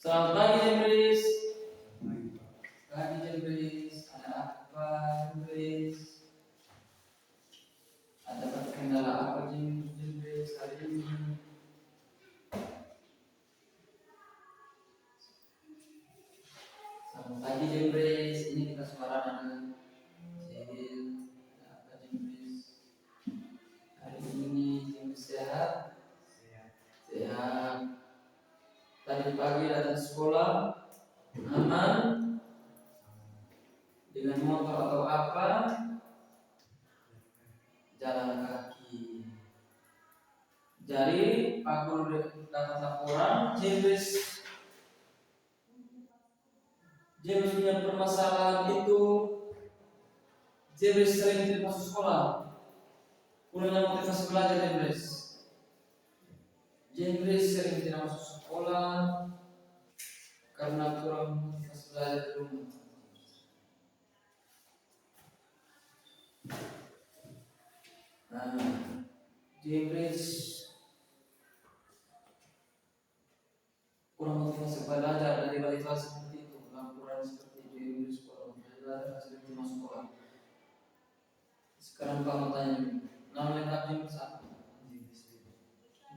Selamat pagi Jembris. Pagi Jembris. Ada apa Jembris? Ada kendala apa Jembris hari ini? Selamat pagi Jembris. Ini kita suara dengan Cil. Ada apa Jembris? Hari ini Jembris sehat? Sehat. Tadi pagi datang sekolah aman dengan motor atau apa? Jalan kaki. Jadi Pak Guru datang laporan Jembris punya permasalahan itu. Jembris sering tidak masuk sekolah, kurangnya motivasi belajar. Jembris sering tidak masuk sekolah karena kurang motivasi belajar di rumah. Jembris kurang motivasi belajar dari balik kelas seperti itu. Laporan seperti Jembris kurang motivasi belajar, sering tidak masuk sekolah. Sekarang Pak mau tanya, nama lengkap Jembris apa?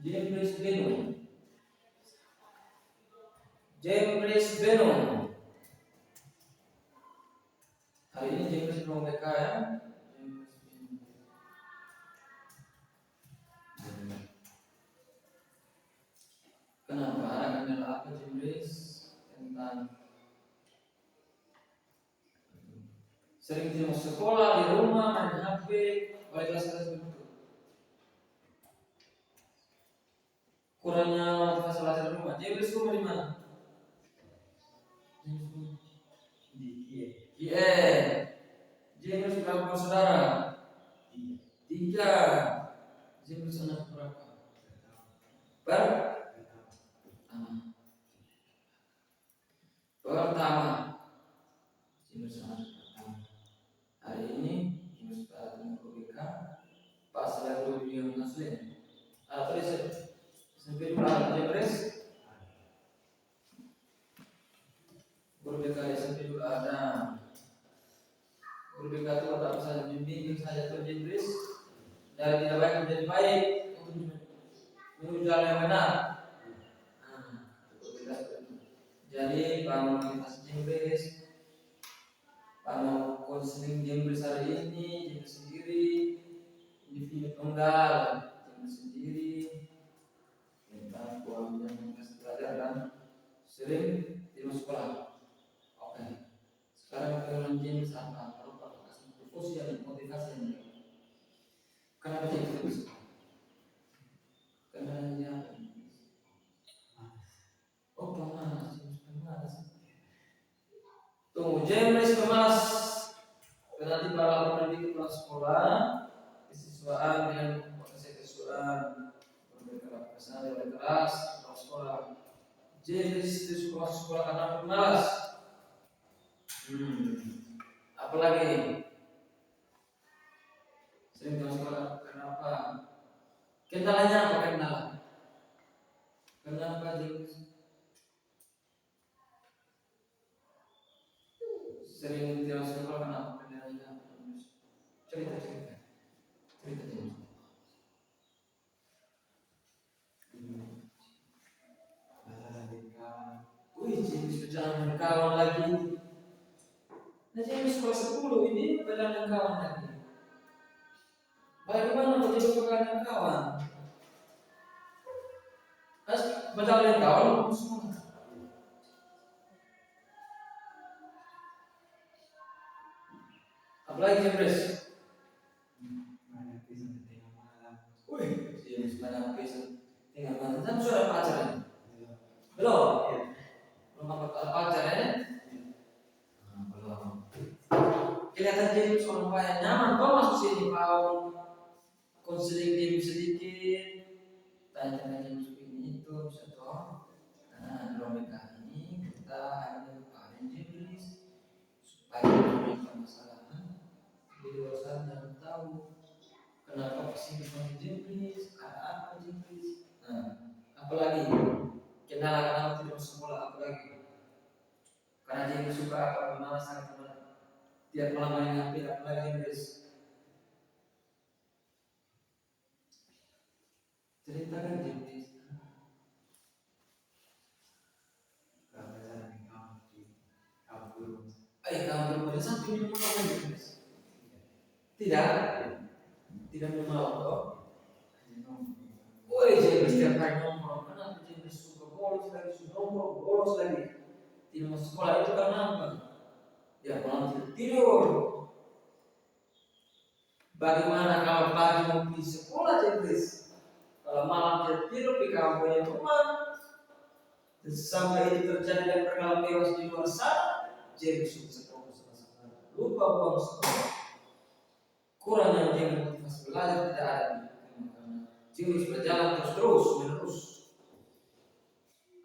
Jembris Beno. Jembris Beno. Hari ini Jembris belum BK ya. Kenapa? Ada kendala apa Jembris? Tentang sering tidak masuk sekolah, di rumah, main HP, balik kelas begitu. Kurangnya motivasi belajar di rumah. Jembris rumah di mana? Di IE. Jembris berapa saudara? 3. Jembris anak berapa? Pertama. Jembris anak pertama. Hari ini Jembris datang ke BK. Pas saya dulu dia mengasih. Tadi sampai dulu ada Jembris. Guru BK SMP dulu ada. Guru BK itu tak bisa membimbing saja tuh Jembris dari tidak baik menjadi baik untuk menuju jalan yang benar. Jadi bangun motivasi Jembris, bangun konseling Jembris hari ini, Jembris sendiri, individu tunggal, Jembris sendiri, tentang kualitas motivasi belajar dan sering di sekolah. Oke. Sekarang kehilangan Jembris apa? Kalau Pak kasih motivasi yang baik. Kenapa Jembris? Karena dia pemalas. Tunggu, Jembris pemalas. Nanti para pendidik pulang sekolah, kesiswaan dengan potensi kesiswaan, berbeda kesalahan oleh keras, pulang sekolah. Jembris di sekolah karena pemalas. Apalagi sering pulang sekolah kenapa? Kendalanya apa kendala? Kenapa Jembris sering tidak sekolah kenapa? Kendalanya apa? Cerita Jembris. Jembris berjalan kawan lagi. Nah, Jembris kelas 10 ini berjalan kawan lagi. Bagaimana kalau Jembris berjalan kawan? Berjalan kawan semua. Apalagi Jembris? Jembris banyak pisah. Tinggal malam. Kan sudah pacaran? Belum? Belum pacar ya? Belum. Kelihatan Jembris orang kaya nyaman. Kau masuk sini mau konseling Jembris sedikit. Tanya-tanya Jembris ini itu bisa toh. Nah, dalam BK ini kita hanya lupain Jembris supaya punya permasalahan di luar sana yang tahu kenapa kesini sama Jembris, ada apa Jembris. Nah, apalagi kendala kenapa tidak masuk sekolah, apalagi sangat tiap malam main HP apalagi Inggris. Ceritakan Inggris. Kamu pada sampai di rumah Inggris? Tidak minum alkohol. Woi, jadi setiap hari nongkrong, kenapa jadi suka bolos lagi, suka nongkrong, bolos lagi. Tidak masuk sekolah itu karena apa? Ya malam tidak tidur. Bagaimana kalau pagi mau pergi sekolah Jebris? Kalau malam tidak tidur di kampungnya teman, sampai itu terjadi dan perkara tewas di luar sana, Jebris suka sekolah, lupa buang sekolah. Kurangnya dia motivasi belajar tidak ada. Jebris berjalan terus menerus.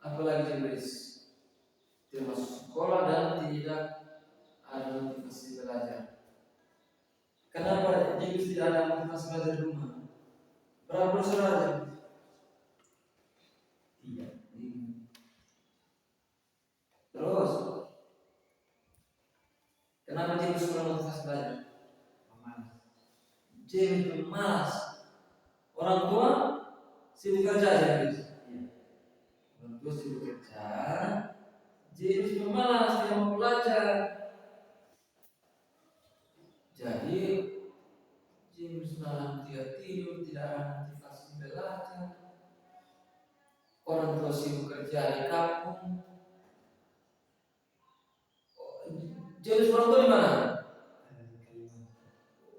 Apalagi Jebris tidak masuk sekolah dan tidak ada motivasi belajar. Kenapa Jebris tidak ada motivasi belajar di rumah? Berapa bersaudara Jebris? 3. Terus, kenapa Jebris kurang motivasi belajar? Jebris pemalas. Orang tua sibuk kerja Jebris. Orang tua sibuk kerja. Jebris pemalas, tidak mau belajar. Jadi Jebris malam tidak tidur, tidak ada motivasi belajar. Orang tua sibuk kerja di kampung. Jebris orang tua di mana?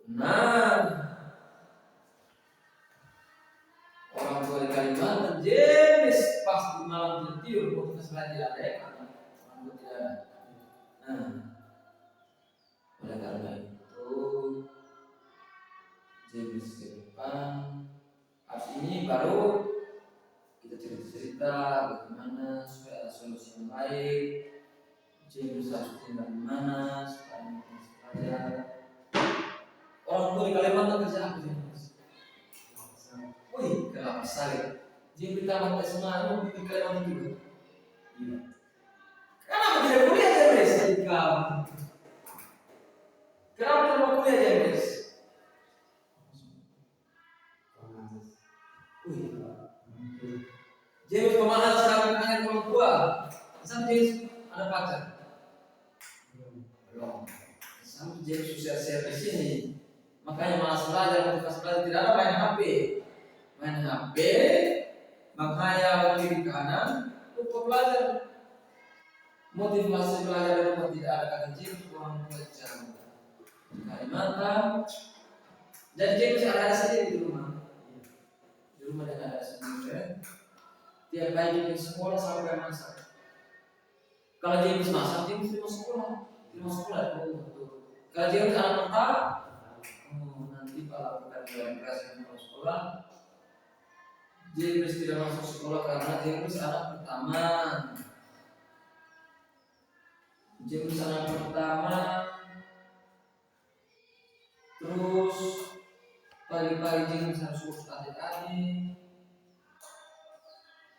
Nah, orang tua di Kalimantan, Jebris pasti malam tidak tidur, motivasi belajar ada ya kan? Orang tua tidak ada. Nah, oleh karena itu Jebris ke depan. Habis ini baru kita cerita-cerita bagaimana supaya ada solusi yang baik. Jebris harus tinggal di mana supaya motivasi belajar. Orang tua di Kalimantan kerja apa Jebris? Wih, kelapa sawit. Jebris tamat SMA mau bikin Kalimantan juga. Iya. Kenapa tidak kuliah Jebris? Kenapa tidak mau kuliah Jebris? Jebris pemalas sekarang dengan orang tua. Sampai ada pacar? Belum. Sampai Jebris susah di sini. Makanya malas belajar, motivasi belajar tidak ada, main HP. Makanya kiri kanan, lupa belajar. Motivasi belajar di rumah tidak ada, kata Jebris orang tua jauh. Kalimantan. Jadi Jebris ada sendiri di rumah. Di rumah dan ada sendiri. Tiap pagi di sekolah sampai masak. Kalau Jebris masak, Jebris di sekolah. Kalau Jebris anak pertama, nanti kalau bukan kelas yang masuk sekolah, Jebris tidak masuk sekolah karena Jebris anak pertama. Jebris anak pertama. Terus pagi-pagi Jebris harus urus adik-adik.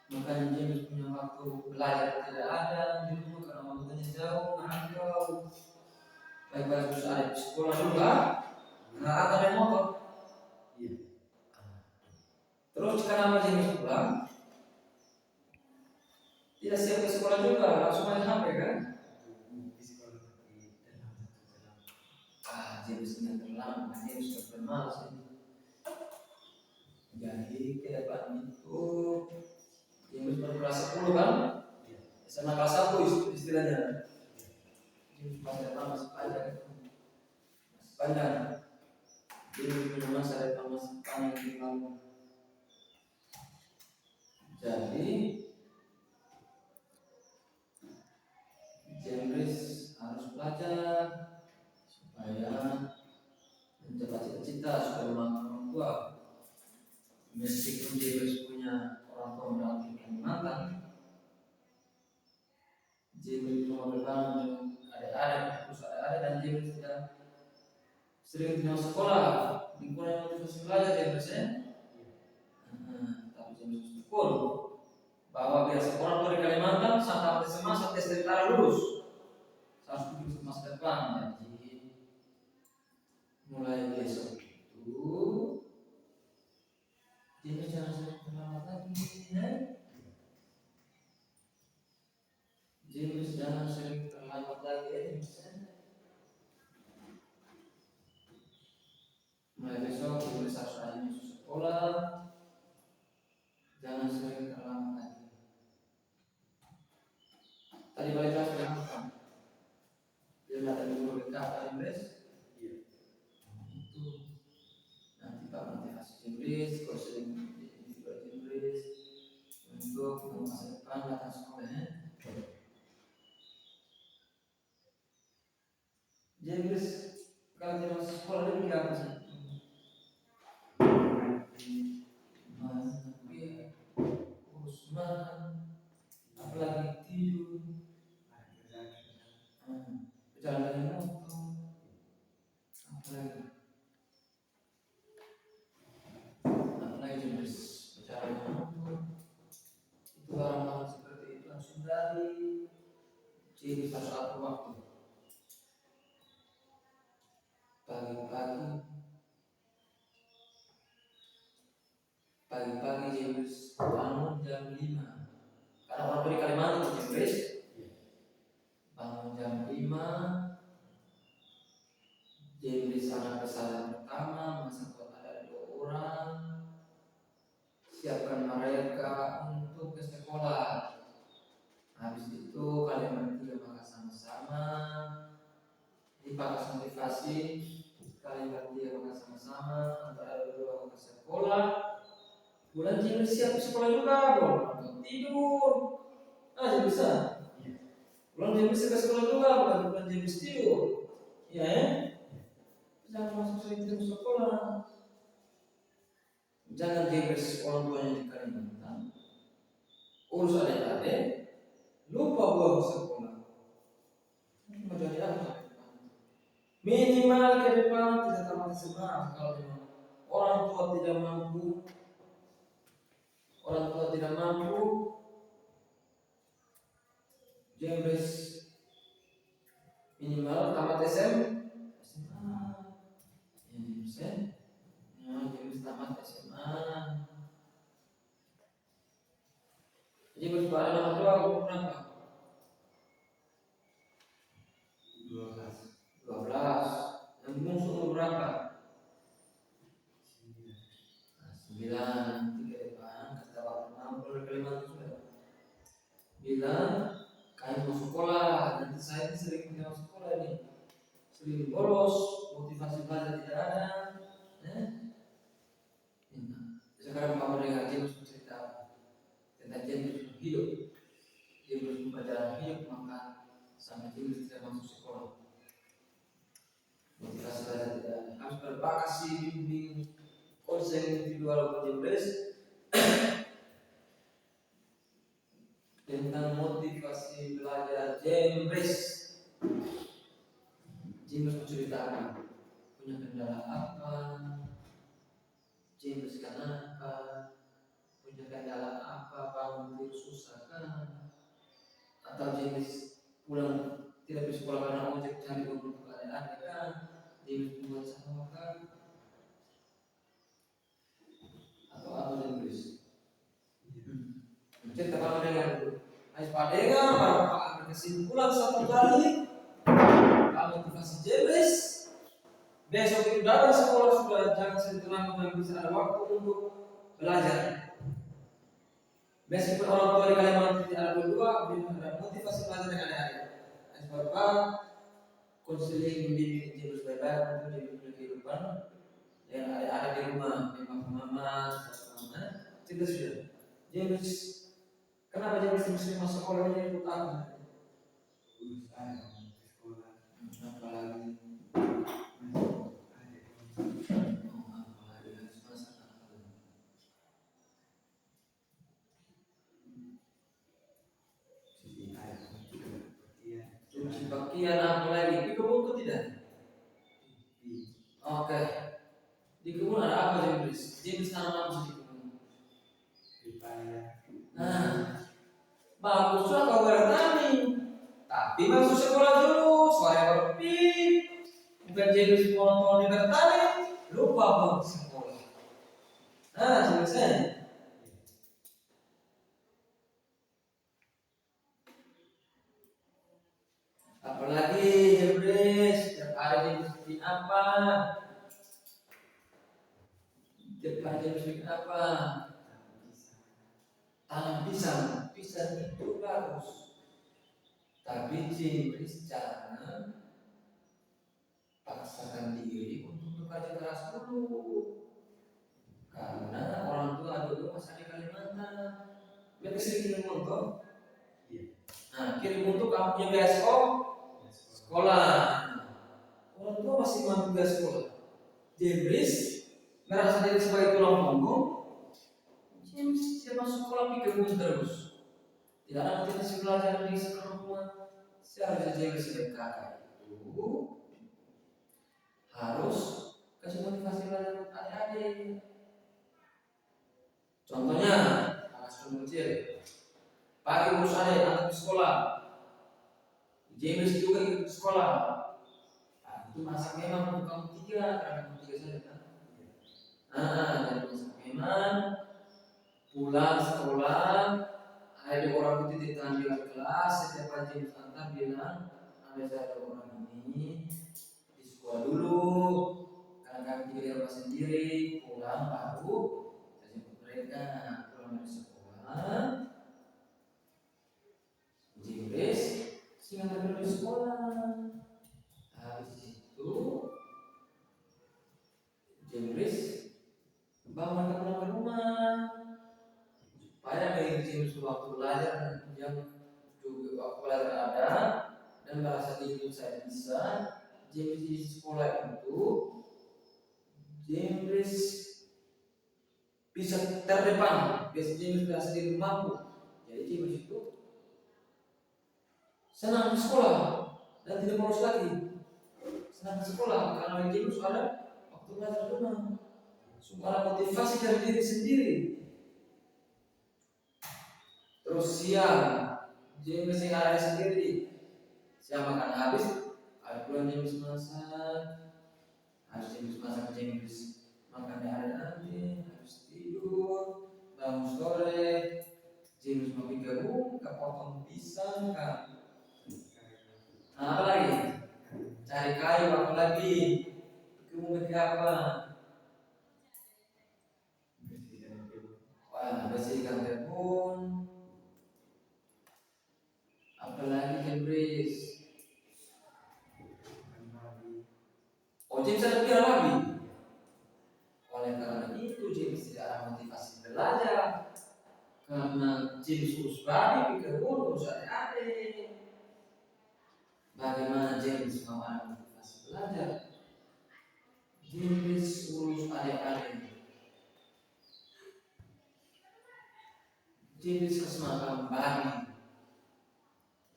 Makanya Jebris punya waktu belajar tidak ada di rumah karena waktunya jauh merantau. Pagi-pagi harus ada di sekolah juga. Nggak ada motor. Iya. Terus kenapa Jebris pulang? Tidak siap ke sekolah juga, langsung main HP kan? Jebris tidak terlambat, Jebris sudah bermalas ini. Jadi ke depan itu Jebris baru kelas 10 kan? SMA kelas 1 istilahnya. Jebris pas depan masih panjang. Jebris punya masa depan masih panjang di kampung. Jadi Jebris harus belajar supaya mencapai cita-cita supaya membangun orang tua. Meskipun Jebris punya orang tua berarti Kalimantan, Jebris cuma berbangun ada dan Jebris tidak sering tidak sekolah, lingkungan motivasi belajar Jebris ya. Tapi Jebris bersyukur bahwa biasa orang tua di Kalimantan sampai SMA sampai setelah lulus 170 masa depan. Jadi mulai besok itu James jangan sering terlambat lagi ya. James jangan sering terlambat lagi ya. Mulai besok James harus rajin masuk sekolah. Jangan sering terlambat lagi. Tadi balik kelas berapa? Dia datang dulu ke kakak Inggris. Iya. Itu nanti Pak motivasi Inggris, coaching individual Inggris untuk masa depan datang sekolahnya. Inggris kalau dia masuk sekolah dia pilih apa sih? Urus makan, apalagi tidur. Berjalan dari motor, apalagi jenis berjalan dari motor. Itu hal-hal seperti itu harus hindari. Jadi harus atur waktu. Pagi-pagi James bangun jam 5. Karena orang tua di Kalimantan itu James bangun jam 5. James anak kesalahan pertama, masak buat ada 2 orang. Siapkan mereka untuk ke sekolah. Habis itu kalian bertiga makan sama-sama. Dipakai motivasi. Kalian bertiga makan sama-sama. Antara berdua ke sekolah. Bulan James siap sekolah juga, belum tidur. Jadi bisa. Bulan James ke sekolah juga, bulan James tidur. Ya. Jangan masuk sering sekolah. Jangan James orang tuanya di Kalimantan. Urus adik-adik. Lupa buang sekolah. Mau jadi apa? Minimal ke depan tidak tamat SMA. Kalau orang tua tidak mampu, James minimal tamat SMA. James tamat SMA. Jadi bersekolah nomor 2 umur berapa? 12. Yang bungsu umur berapa? 9. 3 depan. Kata waktu 60 Kalimantan sudah. Bilang kalian mau sekolah, nanti saya sering tidak mau sekolah ini, sering bolos, motivasi belajar tidak ada. Sekarang kamu dengar James bercerita tentang James hidup. James membaca hidup maka sampai James tidak masuk sekolah. Motivasi belajar tidak ada. Harus berbakat bimbing konseling individual James tentang motivasi belajar James. James menceritakan punya kendala apa, James kenapa, punya kendala apa, bangun tidur susah kan, atau James pulang tidak bisa sekolah karena ojek cari uang untuk adik-adik kan, James membuat sama kan, atau apa James? Cerita kamu dengar dulu. Ais padengar, bapak berkesimpulan satu kali. Kalau motivasi James, besok itu datang sekolah sudah jangan sering terlambat dan bisa ada waktu untuk belajar. Besok orang tua di Kalimantan tidak ada berdua, ada motivasi belajar dengan adik-adik. Ais bapak konseling membimbing James baik-baik untuk dia punya kehidupan. Yang ada di rumah, memang mama, mama, tidak sudah. James, kenapa James mesti masuk sekolah ini ikut apa? Apalagi cuci pakaian apa lagi? Di kebun itu tidak? Oke. Di kebun ada apa James? James tanam apa di kebun? Nah, bagus juga kau bertani. Tapi masuk sekolah dulu, sore baru pergi. Bukan jadi sekolah di bertani, lupa bang sekolah. Nah, selesai. Apalagi Jebres, setiap hari dia seperti apa? Setiap hari dia seperti apa? Tanam pisang, pisang itu bagus. Tapi Jebres jangan paksakan diri untuk bekerja keras dulu. Karena orang tua dulu masa di Kalimantan, mereka sering kirim untuk. Nah, kirim untuk kamu punya biaya sekolah. Orang tua masih mampu biaya sekolah. Jebres merasa diri sebagai tulang punggung. James dia masuk sekolah pikir terus. Tidak ada motivasi belajar di sekolah rumah. Seharusnya James sebagai kakak itu harus kasih motivasi belajar untuk adik-adik. Contohnya, anak kecil, pagi urus adik anak di sekolah, James juga ikut sekolah. Nah, itu masak memang untuk kamu tiga, karena kamu tiga saja kan. Nah, jadi masak memang pulang sekolah, ada orang itu ditanggil kelas, setiap hari James antar bilang, ada orang ini di sekolah dulu, karena kami tiga di rumah sendiri, pulang baru saya jemput mereka. Pulang dari sekolah, James sehingga terlalu di sekolah. Habis itu James bawa mereka pulang ke rumah supaya James waktu belajar yang juga waktu belajar ada dan merasa diri saya bisa. James di sekolah itu James bisa terdepan, James merasa diri mampu. Jadi James itu senang di sekolah dan tidak bolos lagi. Senang di sekolah karena James ada waktu belajar rumah. Supaya motivasi dari diri sendiri. Terus siang, James yang ada sendiri. Siang makan habis, ada pulang James masak. Harus James masak, James makan yang ada nanti. Habis tidur, bangun sore, James mau gabung, potong pisang kan. Nah, apa lagi? Cari kayu, apa lagi? Kamu apa? Wah, bersihkan kebun. Apalagi James. Oh, James ada piara babi. Oleh karena itu James tidak ada motivasi belajar. Karena James urus babi, pikir urus adik-adik. Bagaimana James mau ada motivasi belajar? James urus adik-adik. James kasih makan babi.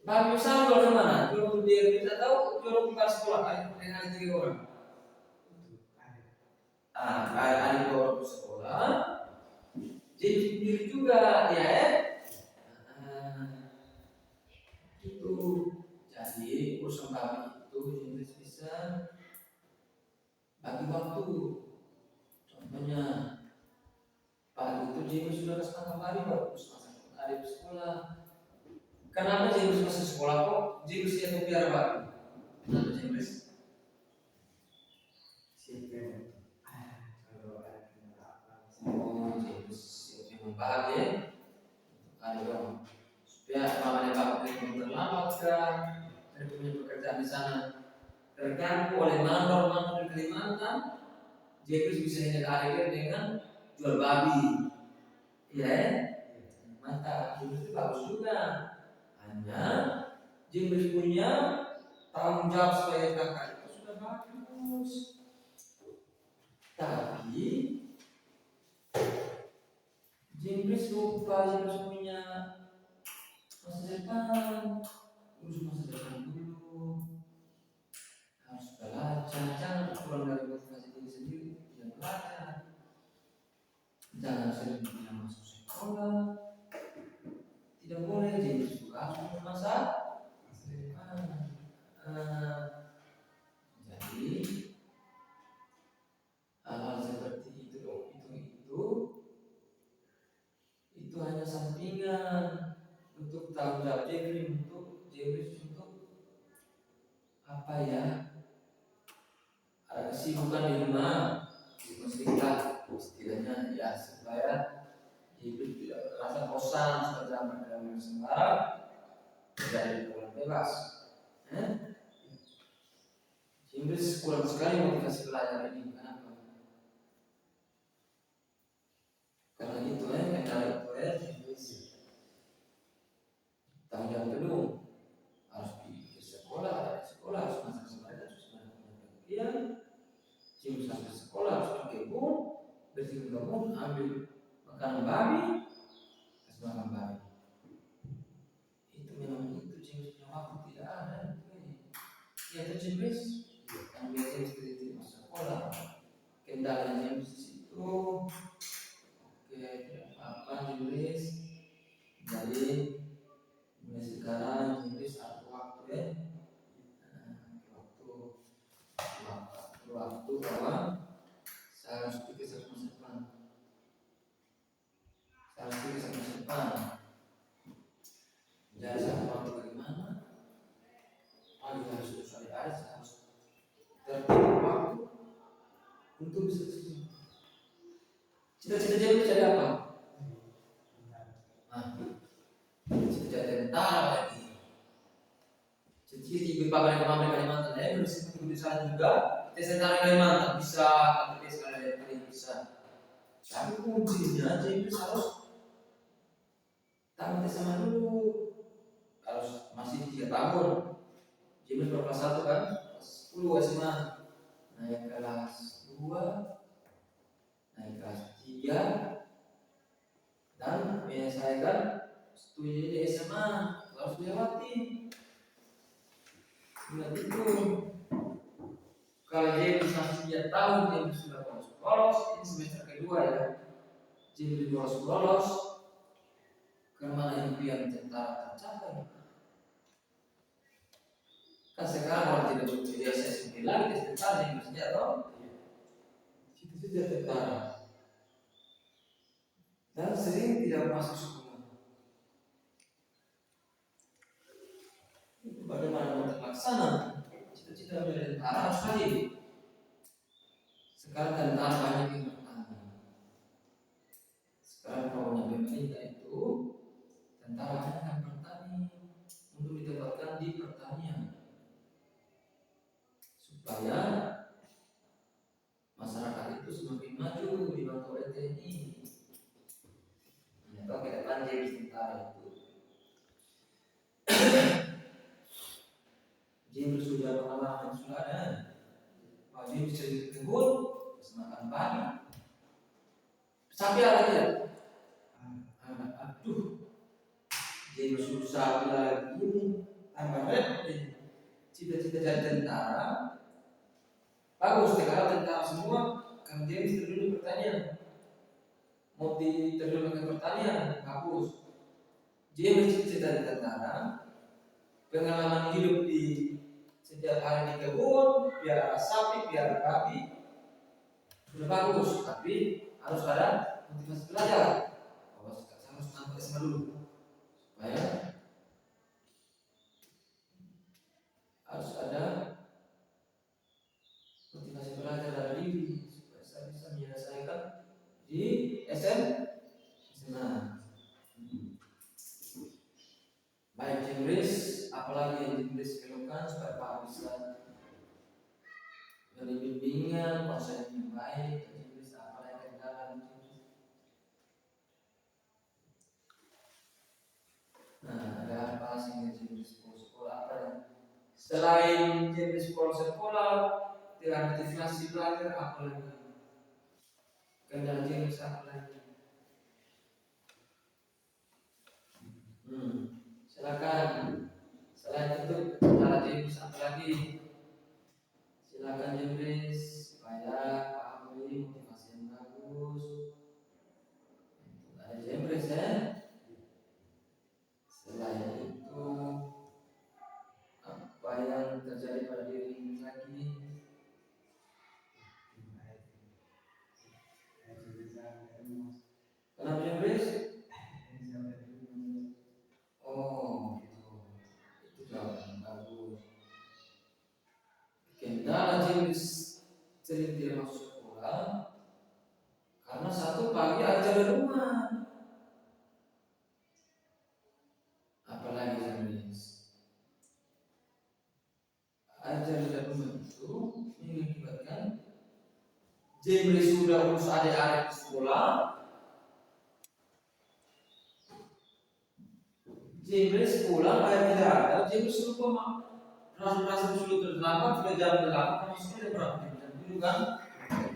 Babi besar jual kemana? Jual dia kita tahu jual bukan sekolah dengan 3 orang. Adik orang sekolah. James sendiri juga ya. Itu jadi urusan babi itu James bisa bagi waktu. Contohnya pagi itu James sudah kasih makan babi baru masak adik sekolah. Kenapa James masih sekolah kok? James yang biar babi. Kenapa James? Oh, James yang bahagia. Ayo, supaya mamanya bapak itu terlambat kan? Dari punya pekerjaan di sana terganggu oleh mandor di Kalimantan. James bisa hanya akhirnya dengan jual babi. Ya, mantap. James itu bagus juga. Hanya James punya tanggung jawab sebagai kakak itu sudah bagus. Tapi James lupa James punya masa depan. Urus masa depan dulu. Harus belajar. Jangan pulang dari motivasi diri sendiri. Jangan belajar. Jangan sering tidak masuk sekolah. Tidak boleh James juga harus masa depan. sampingan untuk tanggung jawab Jeffrey untuk apa ya, ada kesibukan di rumah mestilah istilahnya ya, supaya Jeffrey tidak merasa bosan setelah berjalan sembarang dari bulan bebas. Jeffrey kurang sekali motivasi belajar ini. Kenapa? Karena itu kendala itu tanggung jawab penuh, harus di sekolah harus masak sembari harus bagian, Jim sampai sekolah harus pakai kebun, bersihkan kebun, ambil makanan babi, kasih makan babi. Itu memang itu Jim punya waktu tidak ada. Ya itu Jim yang biasa seperti itu masuk sekolah, kendalanya di situ. Oke, apa Jim jadi mulai sekarang Jim satu waktu waktu bahwa saya harus pikir sama depan. Jadi satu waktu bagaimana? Pagi harus sore hari harus tertib waktu untuk bisa cita-cita jadi cari apa? Cita-cita tentara lagi. Cita-cita ikut pakai Kalimantan, harus ikut di sana juga. Tentara Kalimantan bisa, tapi sekali lagi bisa. Tapi kuncinya itu harus tamat SMA dulu, harus masih 3 tahun. Jadi kelas 1 kan, kelas 10 SMA, naik kelas 2, naik kelas 3, dan menyelesaikan studi di SMA harus dilewati. Ingat itu. Kalau dia bisa 3 tahun dia sudah lolos, ini semester kedua ya. Jadi lolos kemana impian tentara tercapai. Kan sekarang orang tidak bekerja SMP lagi, tentara yang bersenjata, itu sudah tentara. Dan sering tidak masuk sekolah. Itu bagaimana mau terlaksana? Cita-cita menjadi tentara harus hadir. Sekarang tentara banyak yang bertanya. Sekarang kalau pemerintah itu tentara akan bertani untuk ditempatkan di pertanian supaya masyarakat itu semakin maju dibantu oleh TNI. Atau ke depan jadi tentara itu. Jin sudah pengalaman sudah ada. Wajib bisa dikebun, semakan banyak. Sampai ada tidak? Aduh, Jin susah lagi. Tambah repot. Cita-cita jadi tentara. Bagus sekarang tentara semua. Kang James terjun di pertanian. Mau diterjunkan ke pertanian, bagus. James cita-cita tentara. Pengalaman hidup di setiap hari di kebun, biar sapi, biar babi, sudah bagus. Tapi harus ada motivasi belajar. Harus tamat SMA dulu, supaya harus ada motivasi belajar dari diri supaya saya bisa menyelesaikan di SMA. Baik Inggris, apalagi yang Inggris keluhkan supaya Pak bisa dari bimbingan, konsep yang baik, Inggris apalagi kendala Nah, ada apa sih Inggris sekolah apa ya? Selain Inggris sekolah, tidak motivasi belajar apa lagi? Kendala Inggris apa lagi? Silakan. Selain itu cara Inggris apa lagi? Silakan Inggris supaya paham motivasi yang bagus. Ada Inggris ya. Selain itu apa yang terjadi pada diri lagi? Kenapa Inggris? Jemri sudah urus adik-adik di sekolah. Jemri sekolah bayar tidak ada. Jemri suruh koma. Rasa sudah terlambat, sudah jam 8, kamu sudah berapa jam? Dulu kan?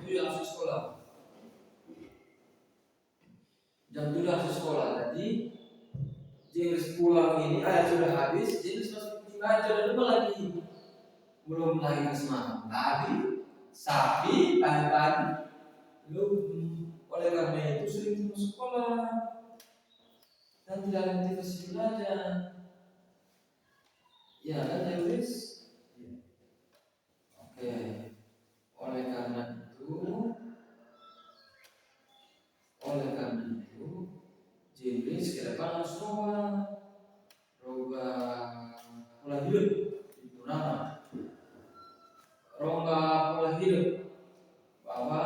Itu langsung sekolah. Jam 7 langsung sekolah. Jadi Jemri pulang ini air sudah habis. Jemri masuk belajar di rumah lagi. Belum lagi ke semalam. Tadi sapi pagi-pagi. Oleh karena itu sering masuk sekolah dan tidak aktivitas belajar. Ya kan Lewis? Oke. Oleh karena itu Jemris ke depan harus rubah pola hidup. Itu nama rongga pola hidup bahwa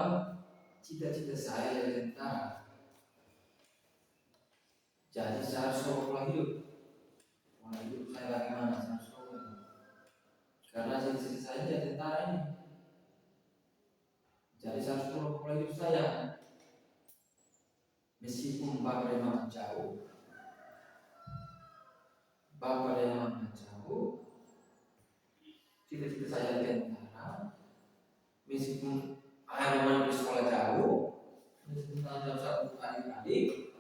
cita-cita saya jadi tentara. Jadi saya harus rubah pola hidup saya bagaimana saya harus rubah. Karena cita-cita saya jadi tentara ini. Jadi saya harus rubah pola hidup saya. Meskipun bapak dan mama jauh, cita-cita saya jadi tentara. Meskipun ayah di sekolah jauh, meskipun tanggung jawab untuk adik-adik,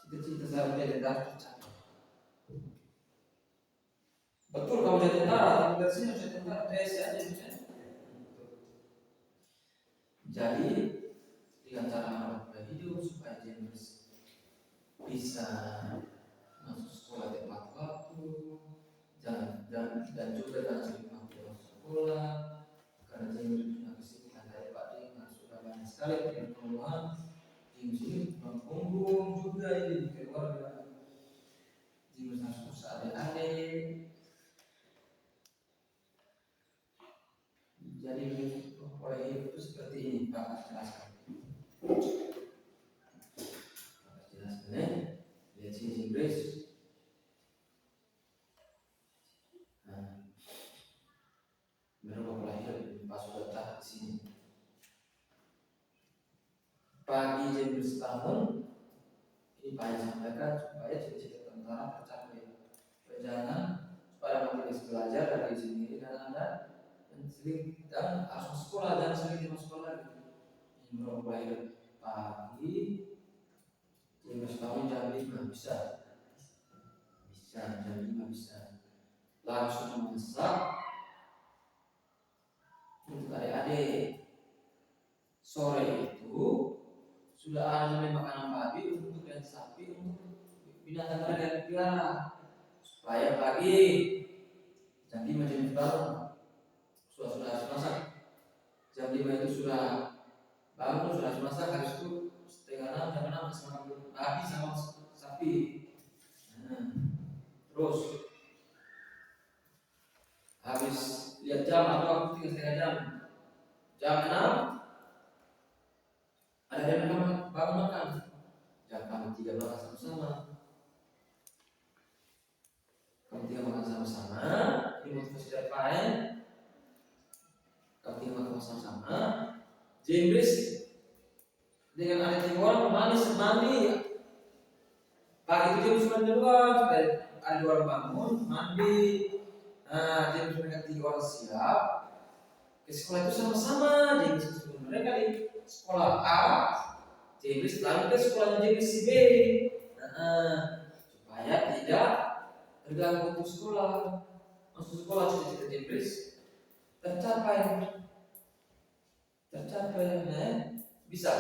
cita-cita saya menjadi tentara tercapai. Betul kamu jadi tentara, tapi dari sini jadi tentara TSI aja misalnya. Jadi dengan cara merawat hidup supaya dia bisa masuk sekolah tepat waktu, dan juga jangan sering masuk sekolah. Karena Jemri punya kesibukan dari Pak Dengar sudah banyak sekali pertemuan. Jemri punggung juga ini keluarga. Jemri harus urus adik-adik. Jadi pola hidup itu seperti ini Pak jelaskan. Jelaskan ya. Lihat sini Jemri. Berubah pola hidup pas sudah tahap di sini. Pagi Jemri setahun ini Pak sampaikan supaya cita-cita tentara tercapai. Jangan supaya motivasi belajar dari sini dan Anda dan harus sekolah dan sering masuk sekolah lagi. Ini berubah hidup pagi Jemri setahun jam 5 bisa jam 5 bisa langsung memasak untuk adik-adik. Sore itu sudah ada makanan pagi untuk dan sapi untuk binatang yang dipelihara supaya pagi jam 5 jam bangun sudah harus masak. Jam 5 itu sudah bangun sudah harus masak, habis itu setengah 6 jam 6 sama babi sama sapi. Terus habis lihat jam atau waktu 3,5 jam 6 ada yang bangun makan. Jam kami 3 makan sama-sama. Kami 3 makan sama-sama. Ini motivasi dari lain. Kami 3 makan sama-sama. Jemris dengan adik orang mandi. Pagi itu Jemris mandi duluan supaya ada orang bangun mandi. Jemris mereka 3 orang siap ke sekolah itu sama-sama. Jemris mereka di sekolah A, Jemris lalu ke sekolah Jemris si B, supaya tidak terganggu untuk sekolah. Masuk sekolah cita-cita Jemris tercapai, bisa.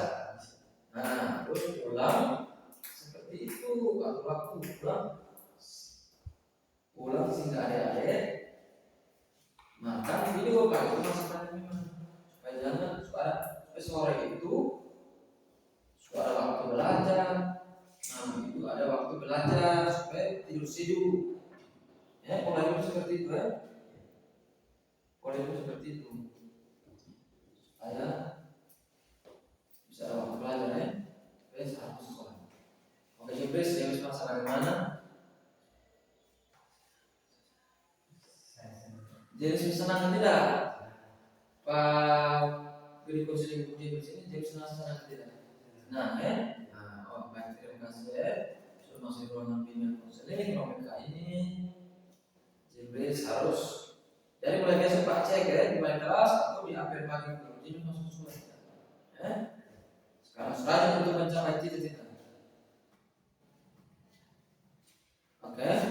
Terus pulang seperti itu. Waktu pulang sehingga adik-adik makan video kalau masakan memang supaya jangan supaya sore itu suara waktu belajar. Itu ada waktu belajar supaya tidur. Ya, pola hidup seperti itu ya. Pola hidup seperti itu. Supaya bisa ada waktu belajar ya. Supaya harus sekolah. Oke, Jemris yang bisa masalah bagaimana? Jemris senang tidak? Pak B berikut sini kemudian di sini jadi senang tidak. Nah, oh baik, terima kasih ya. Sudah masuk ruangan bimbingan konseling OPK ini. Jadi harus dari mulai besok Pak cek ya di mulai kelas atau di akhir pagi jadi masuk sekolah. Ya. Sekarang serajin untuk mencapai cita-cita. Oke.